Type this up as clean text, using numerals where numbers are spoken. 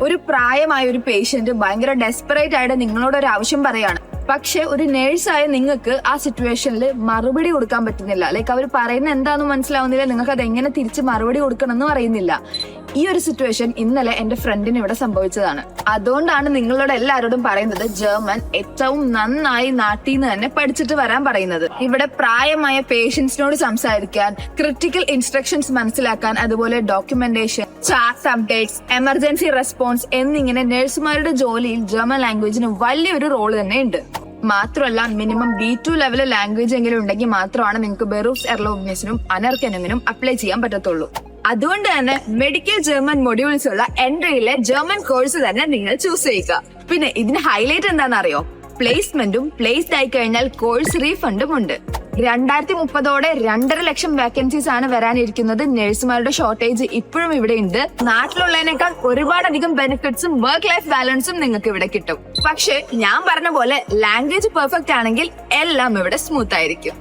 ഒരു പ്രായമായ ഒരു പേഷ്യന്റ് ഭയങ്കര ഡെസ്പറേറ്റ് ആയിട്ട് നിങ്ങളോട് ഒരു ആവശ്യം പറയാണ്. പക്ഷെ ഒരു നേഴ്സായ നിങ്ങൾക്ക് ആ സിറ്റുവേഷനിൽ മറുപടി കൊടുക്കാൻ പറ്റുന്നില്ല. ലൈക്ക് അവർ പറയുന്നത് എന്താണെന്ന് മനസ്സിലാവുന്നില്ല, നിങ്ങൾക്ക് അത് എങ്ങനെ തിരിച്ച് മറുപടി കൊടുക്കണം എന്നും അറിയുന്നില്ല. ഈ ഒരു സിറ്റുവേഷൻ ഇന്നലെ എന്റെ ഫ്രണ്ടിന് ഇവിടെ സംഭവിച്ചതാണ്. അതുകൊണ്ടാണ് നിങ്ങളോട് എല്ലാവരോടും പറയുന്നത് ജർമ്മൻ ഏറ്റവും നന്നായി നാട്ടിൽ നിന്ന് തന്നെ പഠിച്ചിട്ട് വരാൻ പറയുന്നത്. ഇവിടെ പ്രായമായ പേഷ്യൻസിനോട് സംസാരിക്കാൻ, ക്രിട്ടിക്കൽ ഇൻസ്ട്രക്ഷൻസ് മനസ്സിലാക്കാൻ, അതുപോലെ documentation, chart updates, emergency response എന്നിങ്ങനെ നഴ്സുമാരുടെ ജോലിയിൽ ജർമ്മൻ ലാംഗ്വേജിന് വലിയൊരു റോള് തന്നെ ഉണ്ട്. മാത്രമല്ല മിനിമം B2 ലെവൽ ലാംഗ്വേജ് എങ്കിലും ഉണ്ടെങ്കിൽ മാത്രമാണ് നിങ്ങൾക്ക് ബെറൂഫ്സ് എർലോബ്നിസിനും അനർക്കനിങ്ങിനും അപ്ലൈ ചെയ്യാൻ പറ്റത്തുള്ളൂ. അതുകൊണ്ട് തന്നെ മെഡിക്കൽ ജർമ്മൻ മൊഡ്യൂൾസ് ഉള്ള എൻട്രിയിലെ ജർമ്മൻ കോഴ്സ് തന്നെ നിങ്ങൾ ചൂസ് ചെയ്യുക. പിന്നെ ഇതിന് ഹൈലൈറ്റ് എന്താണെന്നറിയോ? പ്ലേസ്മെന്റും പ്ലേസ്ഡ് ആയി കഴിഞ്ഞാൽ കോഴ്സ് റീഫണ്ടും ഉണ്ട്. 2030 2.5 ലക്ഷം വേക്കൻസീസ് ആണ് വരാനിരിക്കുന്നത്. നഴ്സുമാരുടെ ഷോർട്ടേജ് ഇപ്പോഴും ഇവിടെ ഉണ്ട്. നാട്ടിലുള്ളതിനേക്കാൾ ഒരുപാടധികം ബെനിഫിറ്റ്സും വർക്ക് ലൈഫ് ബാലൻസും നിങ്ങൾക്ക് ഇവിടെ കിട്ടും. പക്ഷെ ഞാൻ പറഞ്ഞ പോലെ ലാംഗ്വേജ് പെർഫെക്റ്റ് ആണെങ്കിൽ എല്ലാം ഇവിടെ സ്മൂത്ത് ആയിരിക്കും.